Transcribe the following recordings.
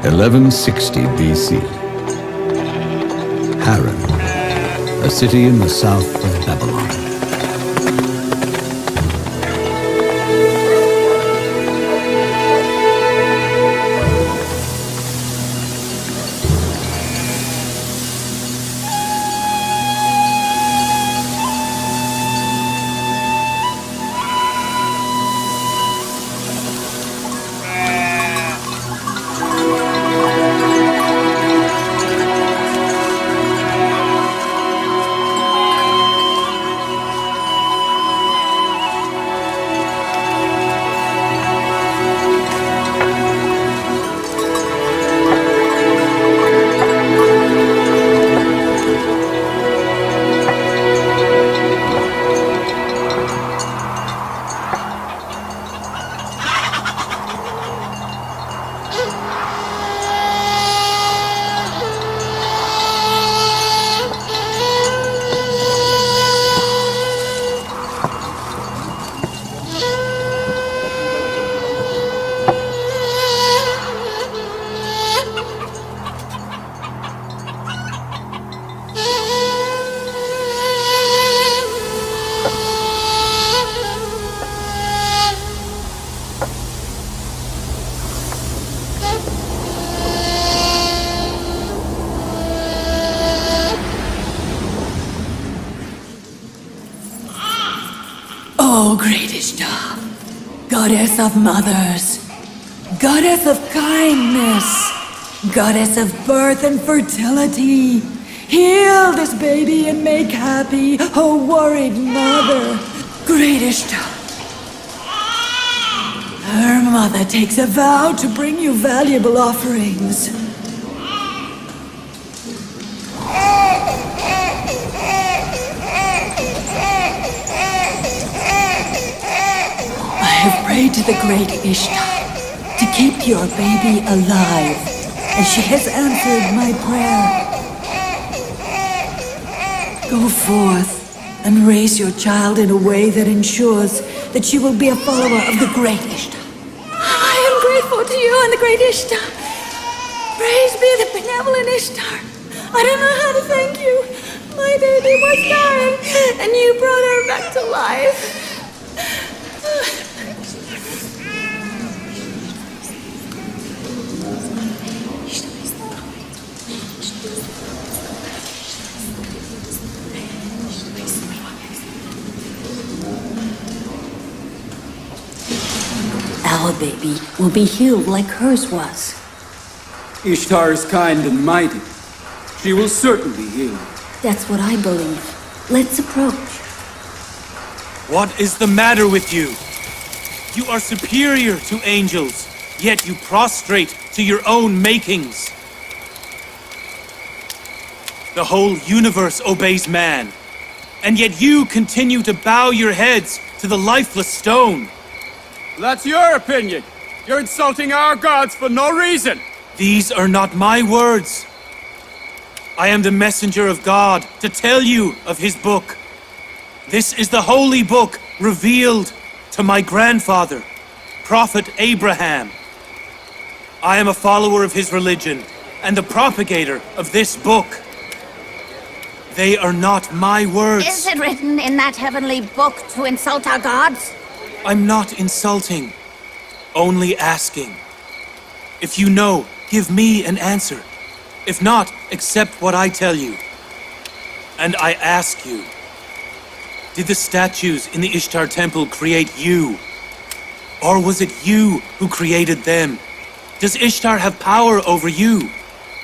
1160 BC. Haran, a city in the south of Babylon. O great Ishtar, goddess of mothers, goddess of kindness, goddess of birth and fertility, heal this baby and make happy a worried mother. Great Ishtar, her mother takes a vow to bring you valuable offerings. I have prayed to the great Ishtar to keep your baby alive, and she has answered my prayer. Go forth and raise your child in a way that ensures that she will be a follower of the great Ishtar. I am grateful to you and the great Ishtar. Praise be the benevolent Ishtar. I don't know how to thank you. My baby was dying, and you brought her back to life. Our baby will be healed like hers was. Ishtar is kind and mighty. She will certainly heal. That's what I believe. Let's approach. What is the matter with you? You are superior to angels, yet you prostrate to your own makings. The whole universe obeys man, and yet you continue to bow your heads to the lifeless stone. That's your opinion. You're insulting our gods for no reason. These are not my words. I am the messenger of God to tell you of his book. This is the holy book revealed to my grandfather, Prophet Abraham. I am a follower of his religion and the propagator of this book. They are not my words. Is it written in that heavenly book to insult our gods? I'm not insulting, only asking. If you know, give me an answer. If not, accept what I tell you. And I ask you, did the statues in the Ishtar temple create you? Or was it you who created them? Does Ishtar have power over you?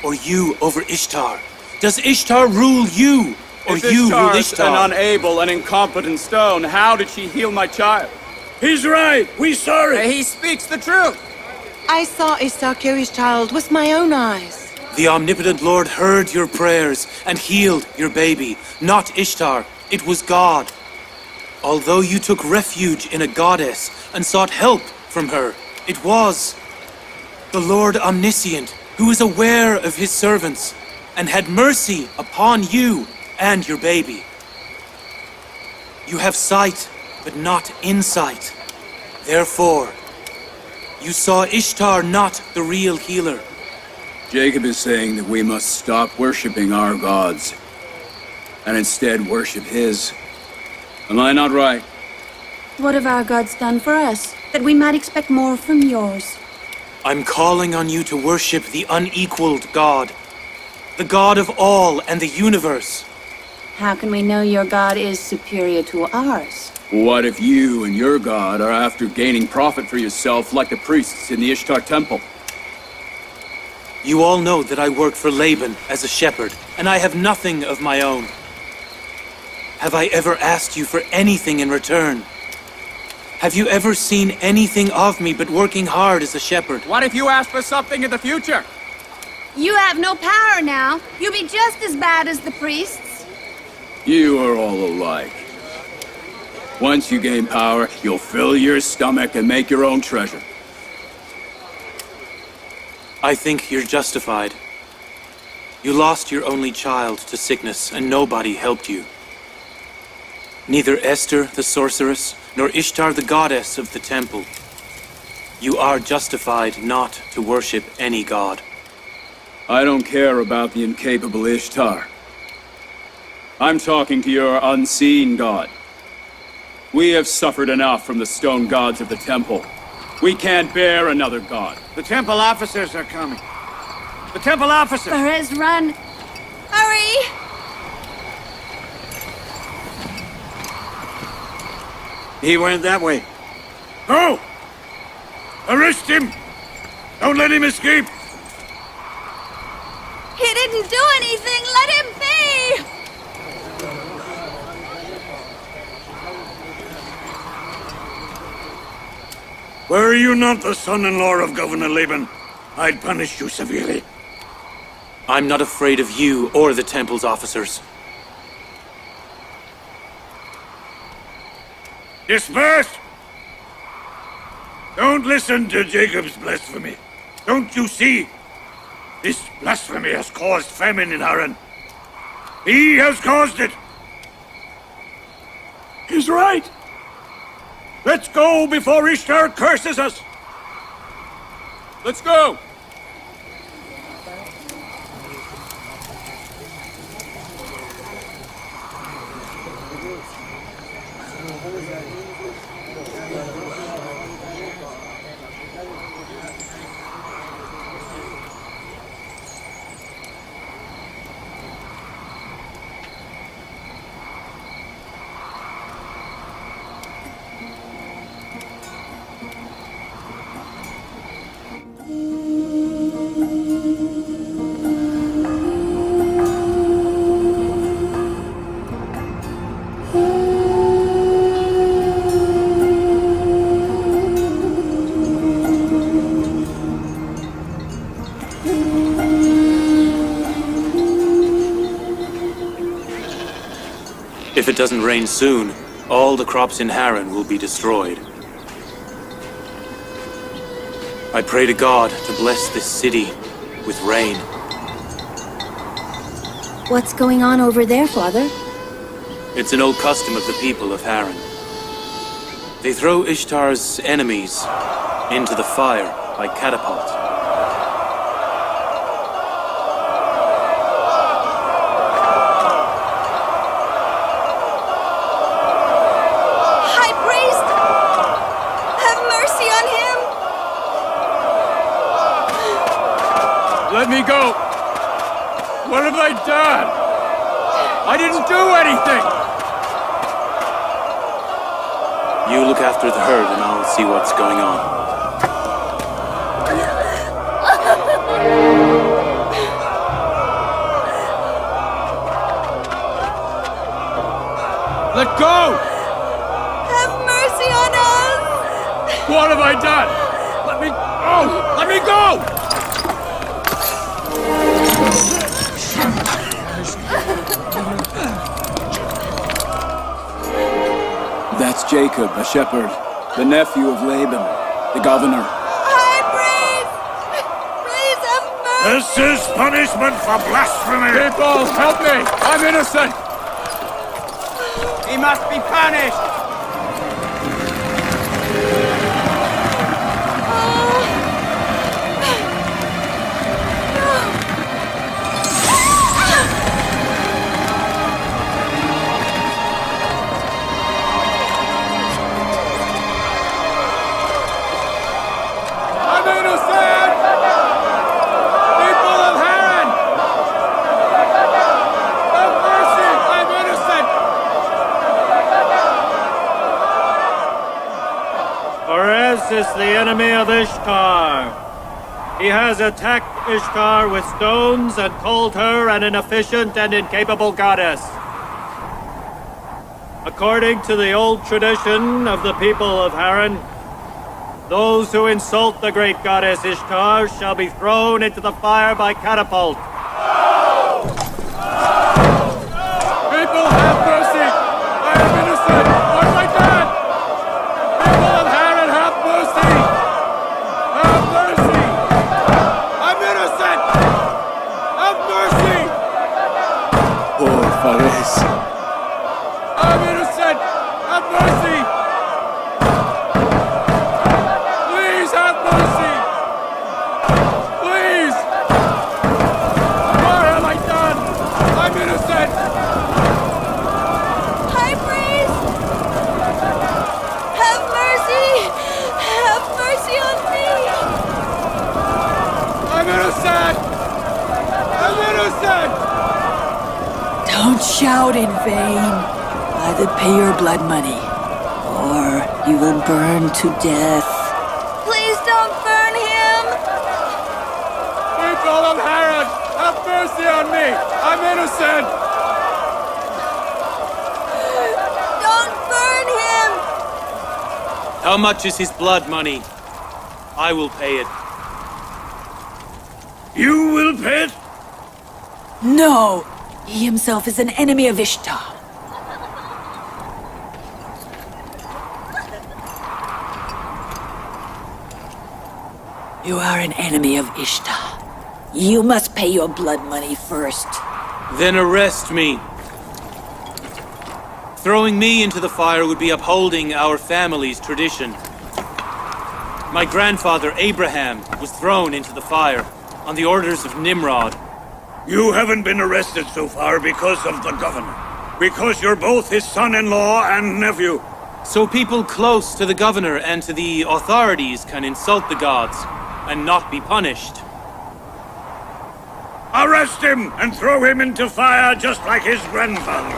Or you over Ishtar? Does Ishtar rule you? Or If you rule Ishtar's Ishtar? an unable and incompetent stone, how did she heal my child? He's right. We saw it. He speaks the truth. I saw Ishtar kill his child with my own eyes. The omnipotent Lord heard your prayers and healed your baby. Not Ishtar, it was God. Although you took refuge in a goddess and sought help from her, it was the Lord Omniscient who is aware of his servants and had mercy upon you and your baby. You have sight, but not insight. Therefore, you saw Ishtar not the real healer, Jacob is saying that we must stop worshipping our gods and instead worship his. Am I not right? What have our gods done for us, that we might expect more from yours? I'm calling on you to worship the unequaled God, the God of all and the universe. How can we know your god is superior to ours? What if you and your god are after gaining profit for yourself like the priests in the Ishtar temple? You all know that I work for Laban as a shepherd, and I have nothing of my own. Have I ever asked you for anything in return? Have you ever seen anything of me but working hard as a shepherd? What if you ask for something in the future? You have no power now. You'll be just as bad as the priests. You are all alike. Once you gain power, you'll fill your stomach and make your own treasure. I think you're justified. You lost your only child to sickness, and nobody helped you. Neither Esther, the sorceress, nor Ishtar, the goddess of the temple. You are justified not to worship any god. I don't care about the incapable Ishtar. I'm talking to your unseen god. We have suffered enough from the stone gods of the temple. We can't bear another god. The temple officers are coming. The temple officers! Perez, run! Hurry! He went that way. Go! Arrest him! Don't let him escape! He didn't do anything! Let him be! Were you not the son-in-law of Governor Laban, I'd punish you severely. I'm not afraid of you or the temple's officers. Disperse! Don't listen to Jacob's blasphemy. Don't you see? This blasphemy has caused famine in Haran. He has caused it. He's right. Let's go before Ishtar curses us. Let's go! If it doesn't rain soon, all the crops in Haran will be destroyed. I pray to God to bless this city with rain. What's going on over there, Father? It's an old custom of the people of Haran. They throw Ishtar's enemies into the fire by catapult. High priest! Have mercy on him! Let me go! What have I done? I didn't do anything! You look after the herd and I'll see what's going on. Let go! Have mercy on us! What have I done? Let me go! Let me go! That's Jacob, a shepherd, the nephew of Laban, the governor. High priest! Please have mercy! This is punishment for blasphemy. People, help me! I'm innocent! He must be punished! No! Perez is the enemy of Ishtar. He has attacked Ishtar with stones and called her an inefficient and incapable goddess. According to the old tradition of the people of Harran, those who insult the great goddess Ishtar shall be thrown into the fire by catapult. People, have mercy! I am innocent! Oh my God! People of Harran, have mercy! Have mercy! I'm innocent! Have mercy! Poor Fares. I'm innocent! Have mercy! Please have mercy! Please! What have I done? I'm innocent! High priest! Have mercy! Have mercy on me! I'm innocent! I'm innocent! Don't shout in vain. Either pay your blood money, or you will burn to death. Please don't burn him! People of Harran, have mercy on me! I'm innocent! Don't burn him! How much is his blood money? I will pay it. You will pay it? No! He himself is an enemy of Ishtar. You are an enemy of Ishtar. You must pay your blood money first. Then arrest me. Throwing me into the fire would be upholding our family's tradition. My grandfather, Abraham, was thrown into the fire on the orders of Nimrod. You haven't been arrested so far because of the governor. Because you're both his son-in-law and nephew. So people close to the governor and to the authorities can insult the gods and not be punished. Arrest him and throw him into fire just like his grandfather.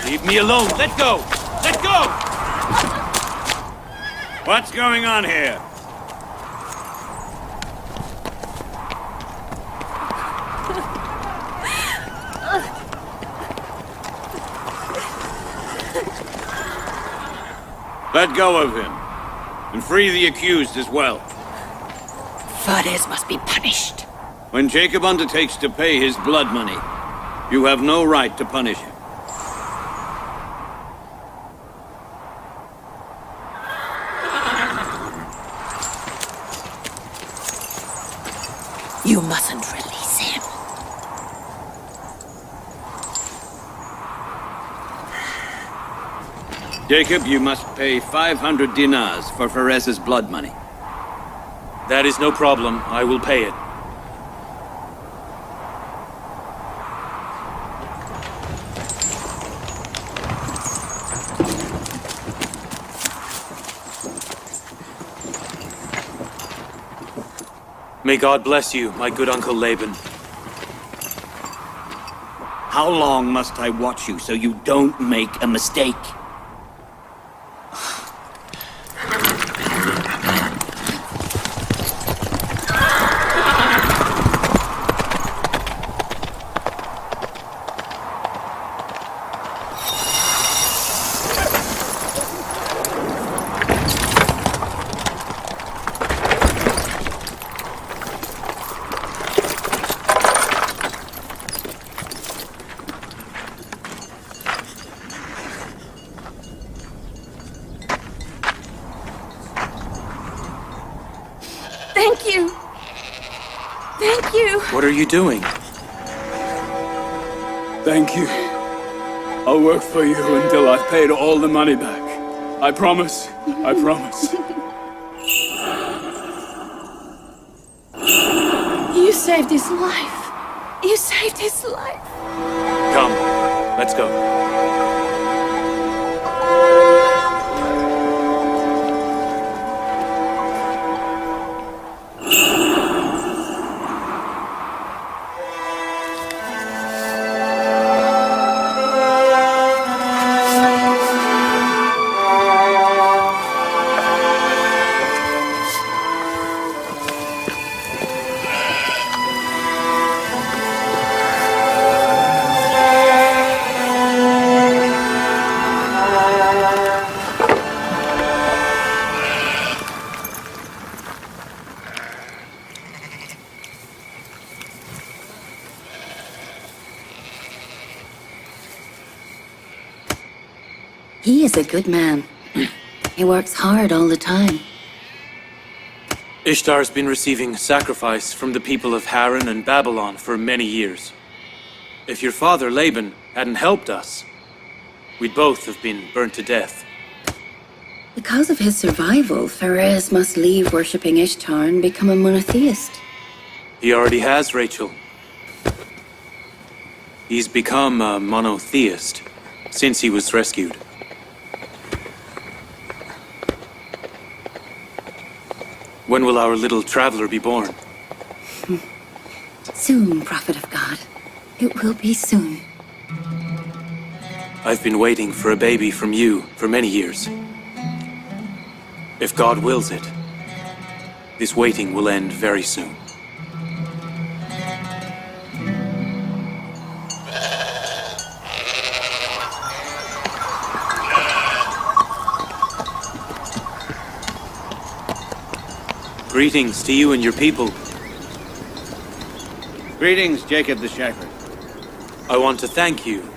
Leave me alone. Let go! Let go! What's going on here? Let go of him. And free the accused as well. Fares must be punished. When Jacob undertakes to pay his blood money, you have no right to punish him. You mustn't release him. Jacob, you must pay 500 dinars for Fares's blood money. That is no problem. I will pay it. May God bless you, my good Uncle Laban. How long must I watch you so you don't make a mistake? Thank you. Thank you. What are you doing? Thank you. I'll work for you until I've paid all the money back. I promise. I promise. You saved his life. You saved his life. Come, let's go. He is a good man. He works hard all the time. Ishtar's been receiving sacrifice from the people of Haran and Babylon for many years. If your father, Laban, hadn't helped us, we'd both have been burnt to death. Because of his survival, Pharez must leave worshipping Ishtar and become a monotheist. He already has, Rachel. He's become a monotheist since he was rescued. When will our little traveler be born? Soon, Prophet of God. It will be soon. I've been waiting for a baby from you for many years. If God wills it, this waiting will end very soon. Greetings to you and your people. Greetings, Jacob the Shepherd. I want to thank you.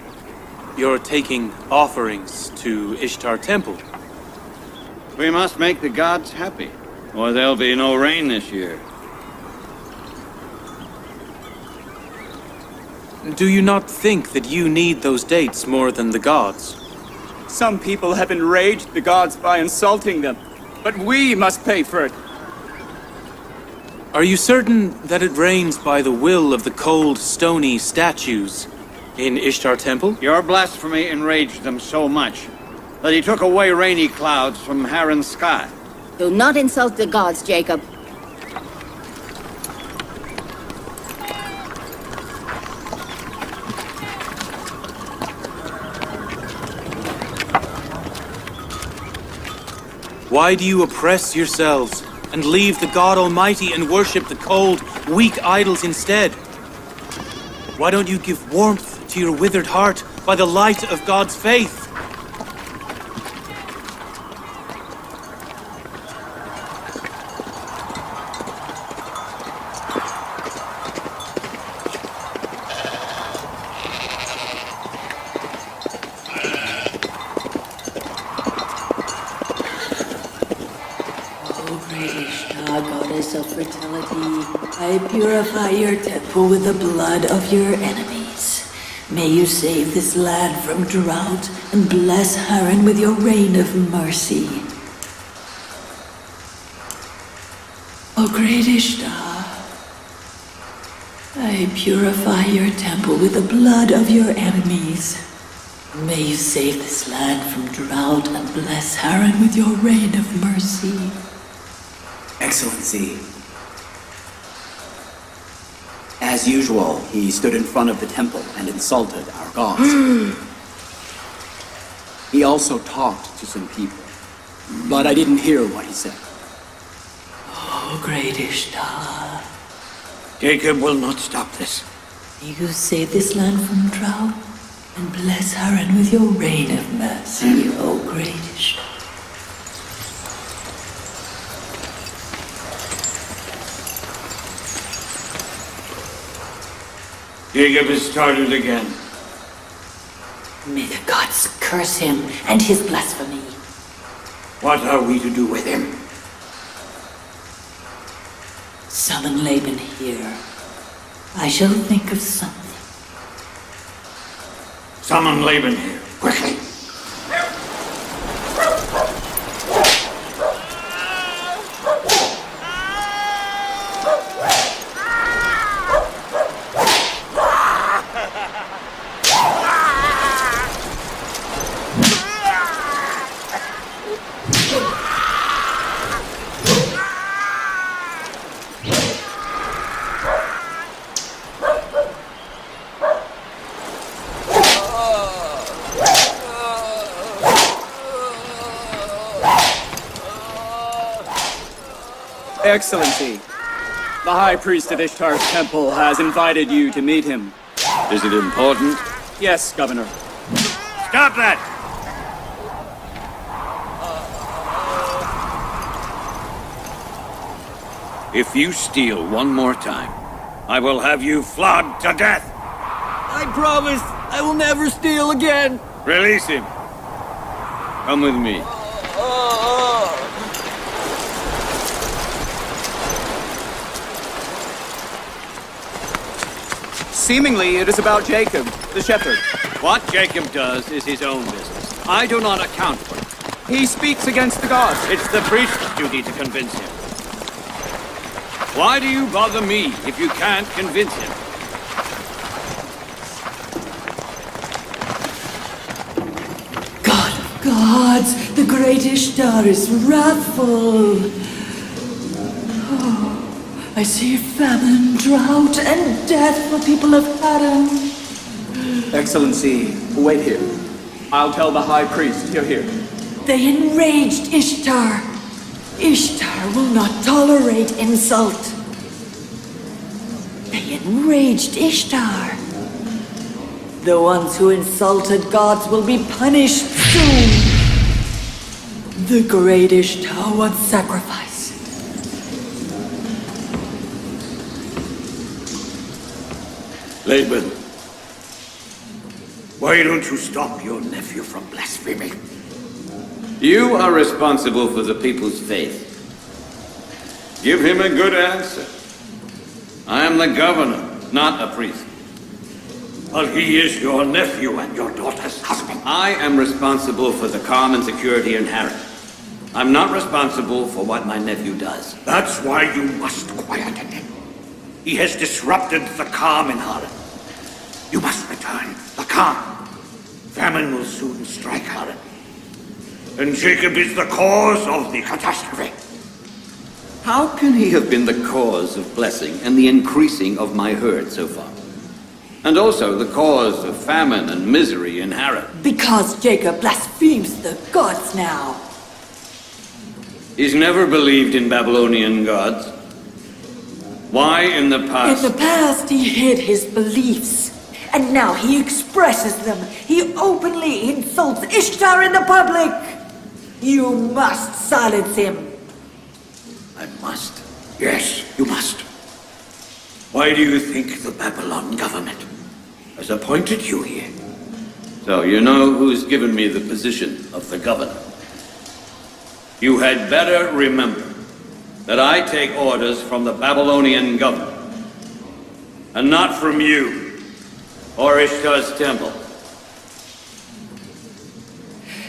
You're taking offerings to Ishtar Temple. We must make the gods happy, or there'll be no rain this year. Do you not think that you need those dates more than the gods? Some people have enraged the gods by insulting them, but we must pay for it. Are you certain that it rains by the will of the cold, stony statues in Ishtar Temple? Your blasphemy enraged them so much that he took away rainy clouds from Haran's sky. Do not insult the gods, Jacob. Why do you oppress yourselves and leave the God Almighty and worship the cold, weak idols instead? Why don't you give warmth to your withered heart by the light of God's faith? Goddess of fertility, I purify your temple with the blood of your enemies. May you save this land from drought and bless Haran with your rain of mercy. O great Ishtar, I purify your temple with the blood of your enemies. May you save this land from drought and bless Haran with your rain of mercy. Excellency. As usual, he stood in front of the temple and insulted our gods. He also talked to some people, but I didn't hear what he said. Oh, great Ishtar. Jacob will not stop this. May you save this land from drought and bless Haran with your rain of mercy, O great Ishtar. Jacob has started again. May the gods curse him and his blasphemy. What are we to do with him? Summon Laban here. I shall think of something. Summon Laban here, quickly. Excellency, the High Priest of Ishtar's temple has invited you to meet him. Is it important? Yes, Governor. Stop that! If you steal one more time, I will have you flogged to death. I promise I will never steal again. Release him. Come with me. Seemingly, it is about Jacob, the shepherd. What Jacob does is his own business. I do not account for it. He speaks against the gods. It's the priest's duty to convince him. Why do you bother me if you can't convince him? God of gods, the great Ishtar is wrathful. I see famine, drought, and death for people of Haran. Excellency, wait here. I'll tell the High Priest you're here. They enraged Ishtar. Ishtar will not tolerate insult. They enraged Ishtar. The ones who insulted gods will be punished soon. The great Ishtar wants sacrifice. Laban, why don't you stop your nephew from blaspheming? You are responsible for the people's faith. Give him a good answer. I am the governor, not a priest. Well, he is your nephew and your daughter's husband. I am responsible for the calm and security in Haran. I'm not responsible for what my nephew does. That's why you must quieten him. He has disrupted the calm in Haran. You must return the calm. Famine will soon strike Haran. And Jacob is the cause of the catastrophe. How can he have been the cause of blessing and the increasing of my herd so far? And also the cause of famine and misery in Haran? Because Jacob blasphemes the gods now. He's never believed in Babylonian gods. Why in the past? In the past, he hid his beliefs. And now he expresses them. He openly insults Ishtar in the public. You must silence him. I must. Yes, you must. Why do you think the Babylon government has appointed you here? So you know who's given me the position of the governor. You had better remember that I take orders from the Babylonian government, and not from you, or Ishtar's temple.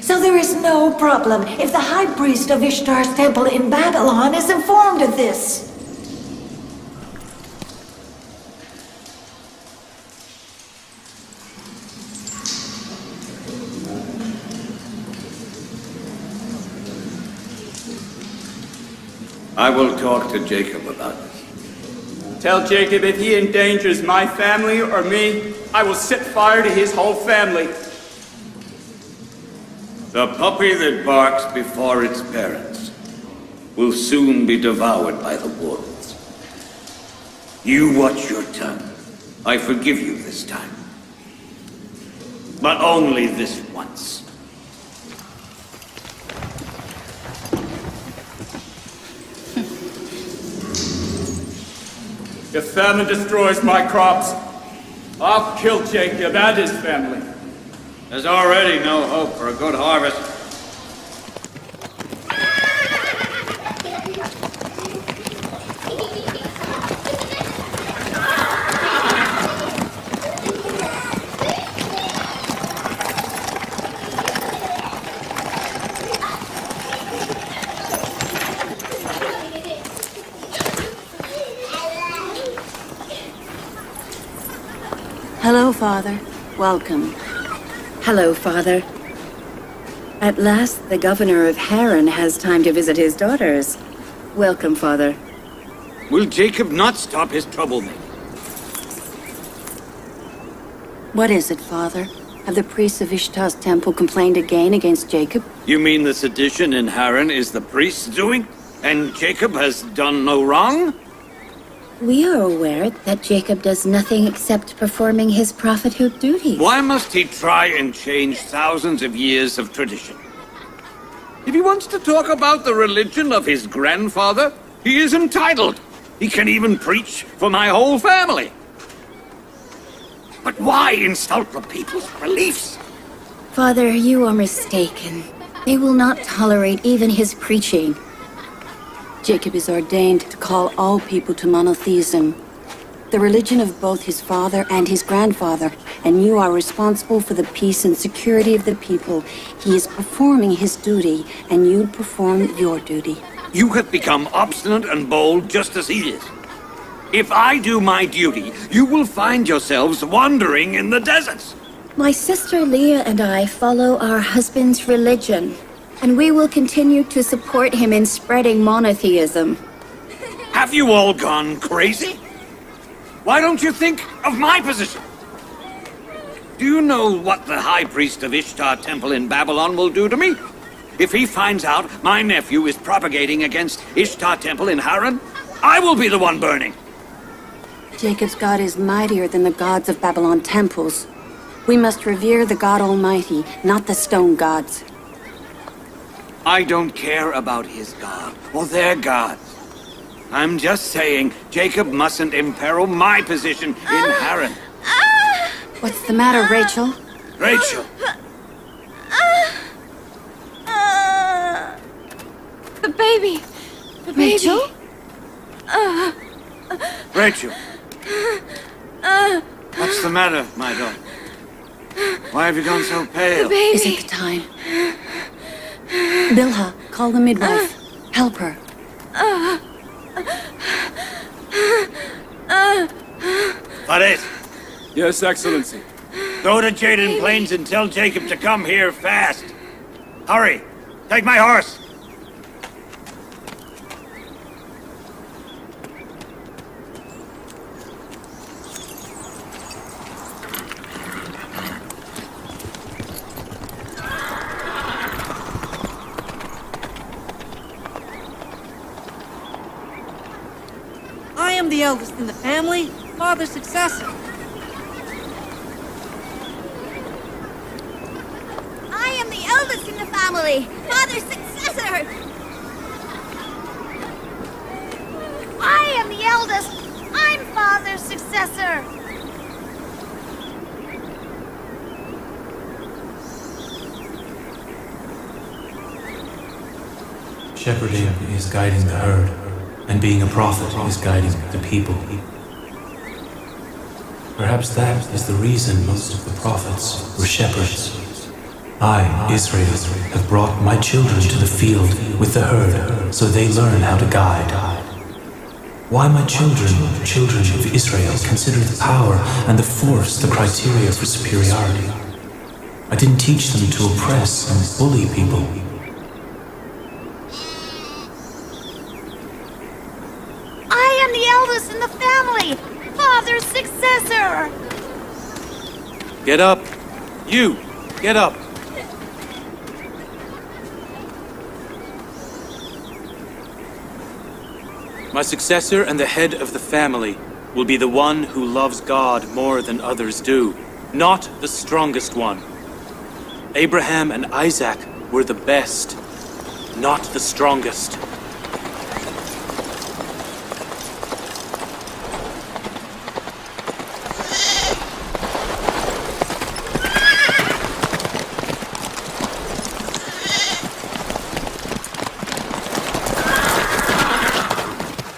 So there is no problem if the high priest of Ishtar's temple in Babylon is informed of this. I will talk to Jacob about this. Tell Jacob if he endangers my family or me, I will set fire to his whole family. The puppy that barks before its parents will soon be devoured by the wolves. You watch your tongue. I forgive you this time. But only this once. If famine destroys my crops, I'll kill Jacob and his family. There's already no hope for a good harvest. Hello, Father. Welcome. Hello, Father. At last, the governor of Haran has time to visit his daughters. Welcome, Father. Will Jacob not stop his troublemaking? What is it, Father? Have the priests of Ishtar's temple complained again against Jacob? You mean the sedition in Haran is the priest's doing? And Jacob has done no wrong? We are aware that Jacob does nothing except performing his prophethood duties. Why must he try and change thousands of years of tradition? If he wants to talk about the religion of his grandfather, he is entitled. He can even preach for my whole family. But why insult the people's beliefs? Father, you are mistaken. They will not tolerate even his preaching. Jacob is ordained to call all people to monotheism, the religion of both his father and his grandfather, and you are responsible for the peace and security of the people. He is performing his duty, and you perform your duty. You have become obstinate and bold just as he is. If I do my duty, you will find yourselves wandering in the deserts. My sister Leah and I follow our husband's religion, and we will continue to support him in spreading monotheism. Have you all gone crazy? Why don't you think of my position? Do you know what the high priest of Ishtar Temple in Babylon will do to me? If he finds out my nephew is propagating against Ishtar Temple in Haran, I will be the one burning. Jacob's God is mightier than the gods of Babylon temples. We must revere the God Almighty, not the stone gods. I don't care about his god or their gods. I'm just saying Jacob mustn't imperil my position in Haran. What's the matter, Rachel? Rachel! The baby! The baby! Rachel? Rachel! What's the matter, my daughter? Why have you gone so pale? Is it the time? Bilha, call the midwife. Help her. Fares, Yes, Excellency. go to Jaden Plains and tell Jacob to come here fast. Hurry! Take my horse! I am the eldest in the family, father's successor. I am the eldest in the family, father's successor! I am the eldest, I'm father's successor! Shepherding is guiding the herd, and being a prophet is guiding the people. Perhaps that is the reason most of the prophets were shepherds. I, Israel, have brought my children to the field with the herd, so they learn how to guide. Why my children of Israel, consider the power and the force the criteria for superiority? I didn't teach them to oppress and bully people. I am the eldest in the family, father's successor! Get up! You! Get up! My successor and the head of the family will be the one who loves God more than others do, not the strongest one. Abraham and Isaac were the best, not the strongest.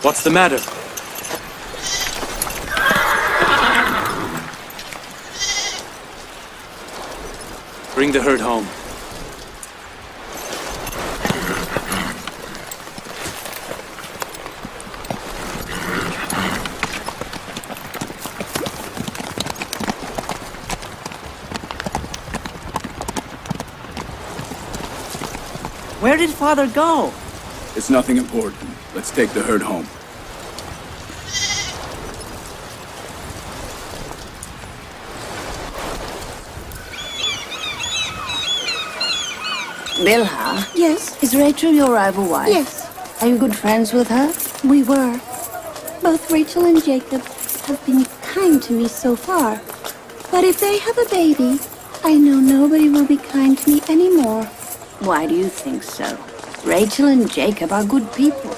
What's the matter? Bring the herd home. Where did father go? It's nothing important. Let's take the herd home. Bilha? Yes? Is Rachel your rival wife? Yes. Are you good friends with her? We were. Both Rachel and Jacob have been kind to me so far. But if they have a baby, I know nobody will be kind to me anymore. Why do you think so? Rachel and Jacob are good people.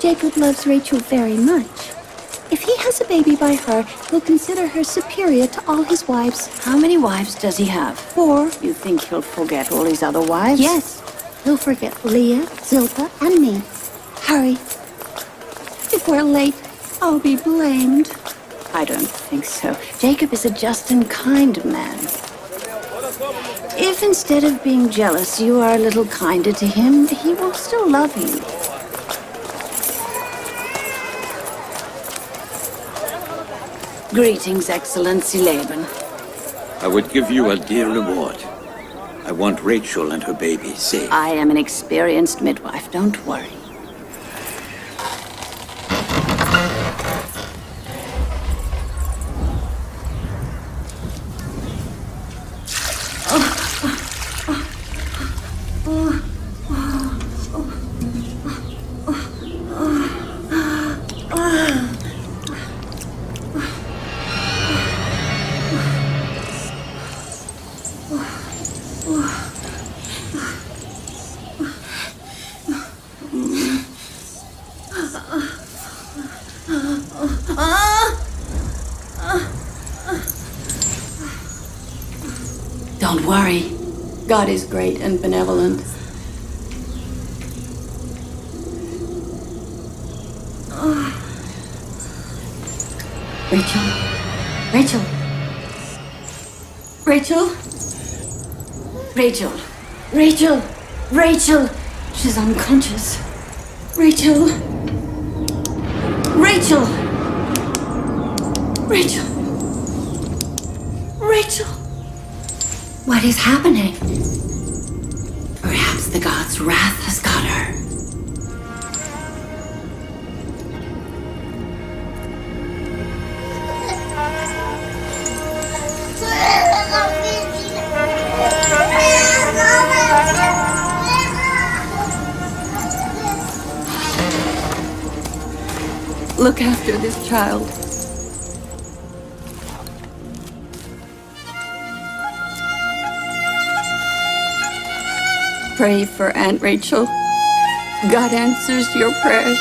Jacob loves Rachel very much. If he has a baby by her, he'll consider her superior to all his wives. How many wives does he have? 4. You think he'll forget all his other wives? Yes, he'll forget Leah, Zilpah, and me. Hurry. If we're late, I'll be blamed. I don't think so. Jacob is a just and kind man. If instead of being jealous, you are a little kinder to him, he will still love you. Greetings, Excellency Laban. I would give you a dear reward. I want Rachel and her baby safe. I am an experienced midwife, don't worry. Don't worry. God is great and benevolent. Rachel? Rachel? Rachel? Rachel? Rachel? Rachel! She's unconscious. Rachel? Rachel! Rachel! Rachel! What is happening? Perhaps the god's wrath has got her. Look after this child. Pray for Aunt Rachel. God answers your prayers.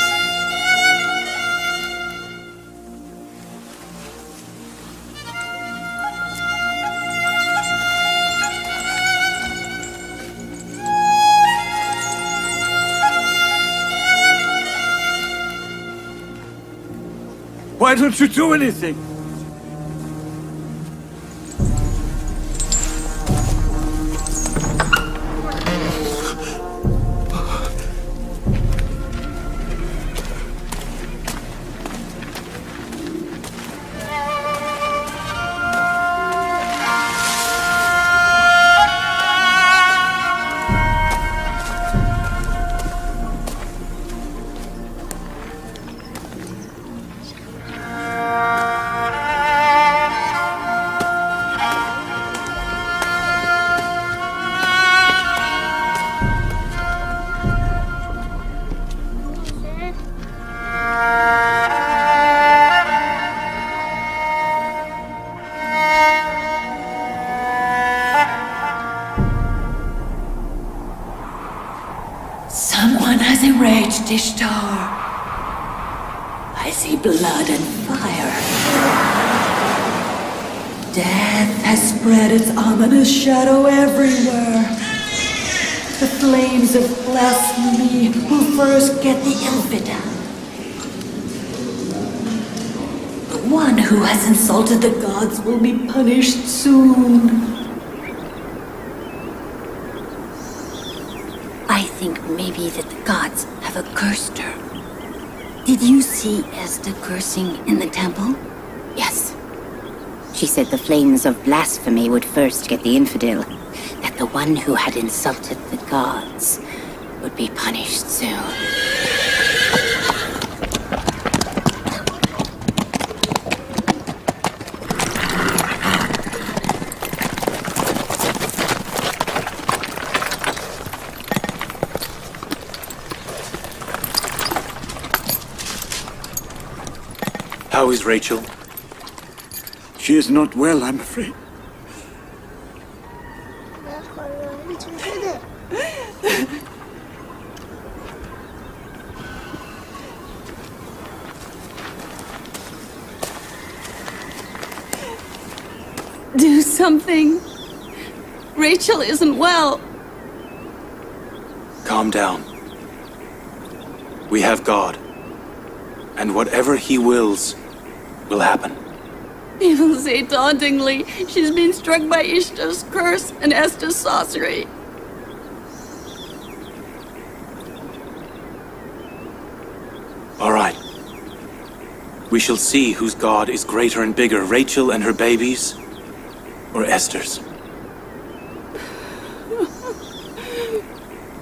Why don't you do anything? Someone has enraged Ishtar. I see blood and fire. Death has spread its ominous shadow everywhere. The flames of blasphemy will first get the infidel. The one who has insulted the gods will be punished soon. I think maybe that the gods have accursed her. Did you see Esther cursing in the temple? Yes. She said the flames of blasphemy would first get the infidel, that the one who had insulted the gods would be punished soon. How is Rachel? She is not well, I'm afraid. something. Rachel isn't well. Calm down. We have God. And whatever He wills, will happen. People say tauntingly she's been struck by Ishtar's curse and Esther's sorcery. All right. We shall see whose God is greater and bigger, Rachel and her babies, or Esther's.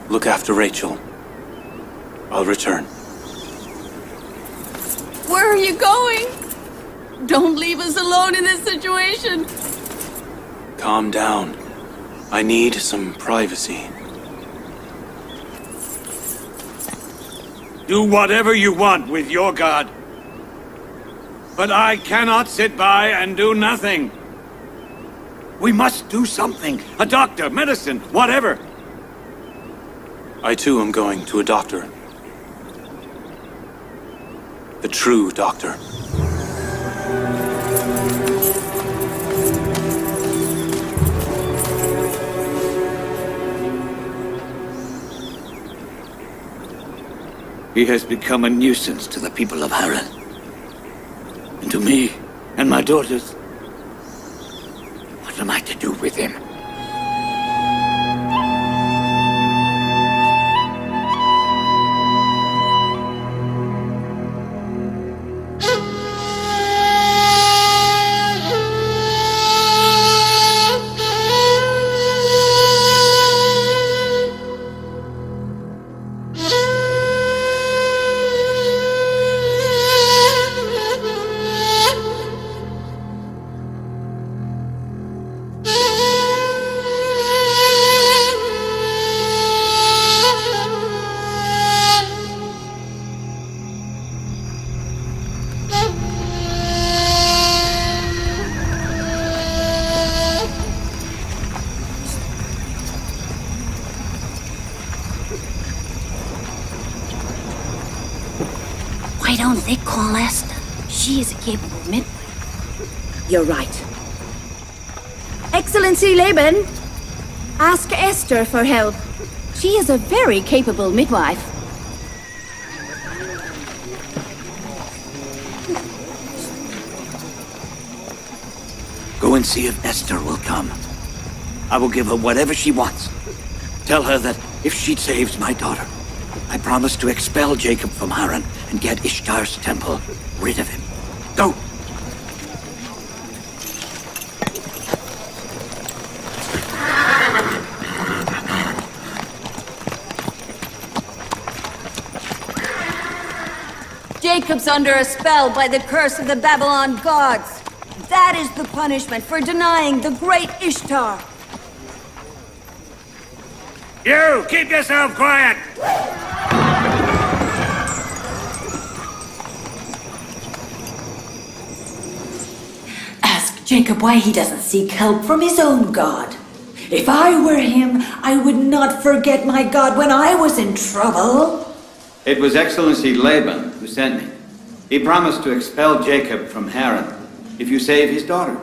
Look after Rachel. I'll return. Where are you going? Don't leave us alone in this situation. Calm down. I need some privacy. Do whatever you want with your God. But I cannot sit by and do nothing. We must do something. A doctor, medicine, whatever. I too am going to a doctor. The true doctor. He has become a nuisance to the people of Haran. And to me and my daughters. What am I to do with him? Why don't they call Esther? She is a capable midwife. You're right. Excellency Laban, ask Esther for help. She is a very capable midwife. Go and see if Esther will come. I will give her whatever she wants. Tell her that if she saves my daughter, I promise to expel Jacob from Haran and get Ishtar's temple rid of him. Go! Jacob's under a spell by the curse of the Babylon gods. That is the punishment for denying the great Ishtar. You! Keep yourself quiet! Ask Jacob why he doesn't seek help from his own God. If I were him, I would not forget my God when I was in trouble. It was Excellency Laban who sent me. He promised to expel Jacob from Haran if you save his daughter.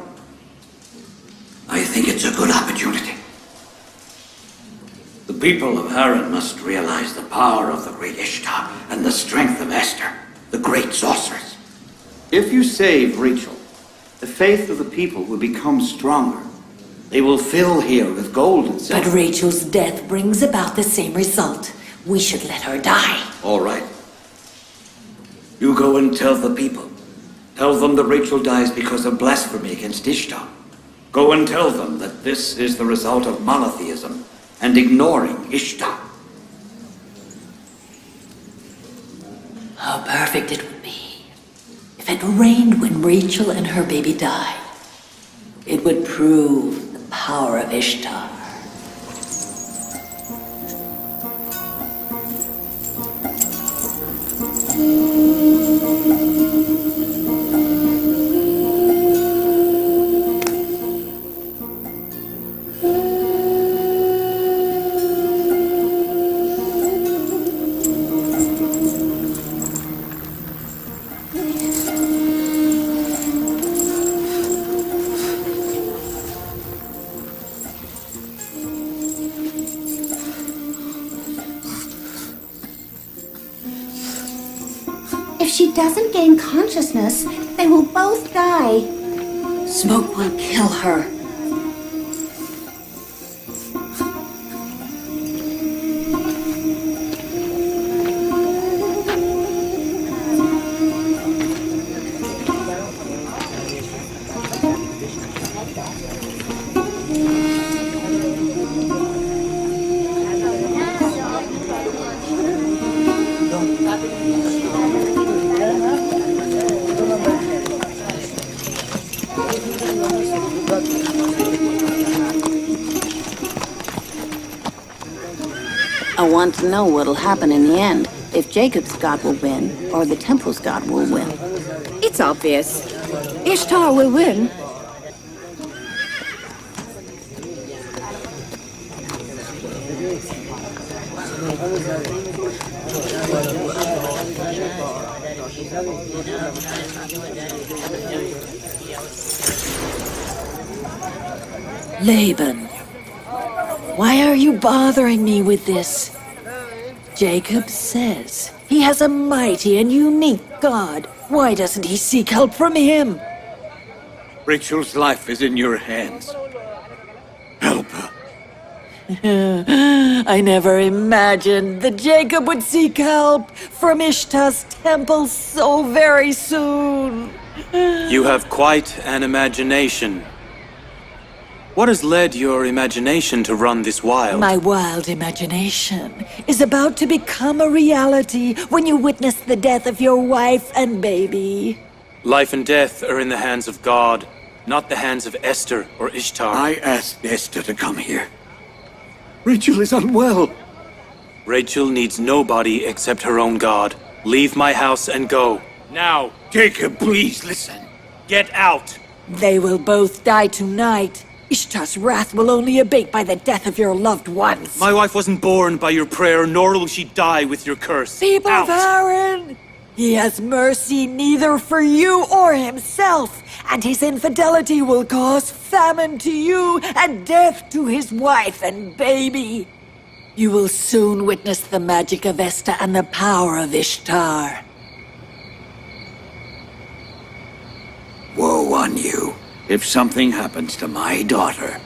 I think it's a good opportunity. The people of Haran must realize the power of the great Ishtar and the strength of Esther, the great sorceress. If you save Rachel, the faith of the people will become stronger. They will fill here with gold and silver. But Rachel's death brings about the same result. We should let her die. All right. You go and tell the people. Tell them that Rachel dies because of blasphemy against Ishtar. Go and tell them that this is the result of monotheism and ignoring Ishtar. How perfect it would be if it rained when Rachel and her baby died. It would prove the power of Ishtar. she doesn't gain consciousness, they will both die. Smoke will kill her. I want to know what'll happen in the end. If Jacob's god will win, or the temple's god will win. It's obvious. Ishtar will win. Laban, why are you bothering me with this? Jacob says he has a mighty and unique God. Why doesn't he seek help from him? Rachel's life is in your hands. Help her. I never imagined that Jacob would seek help from Ishtar's temple so very soon. You have quite an imagination. What has led your imagination to run this wild? My wild imagination is about to become a reality when you witness the death of your wife and baby. Life and death are in the hands of God, not the hands of Esther or Ishtar. I asked Esther to come here. Rachel is unwell. Rachel needs nobody except her own God. Leave my house and go. Now! Jacob, please listen. Get out! They will both die tonight. Ishtar's wrath will only abate by the death of your loved ones. My wife wasn't born by your prayer, nor will she die with your curse. People out. of Aaron, he has mercy neither for you or himself, and his infidelity will cause famine to you and death to his wife and baby. You will soon witness the magic of Esther and the power of Ishtar. Woe on you if something happens to my daughter.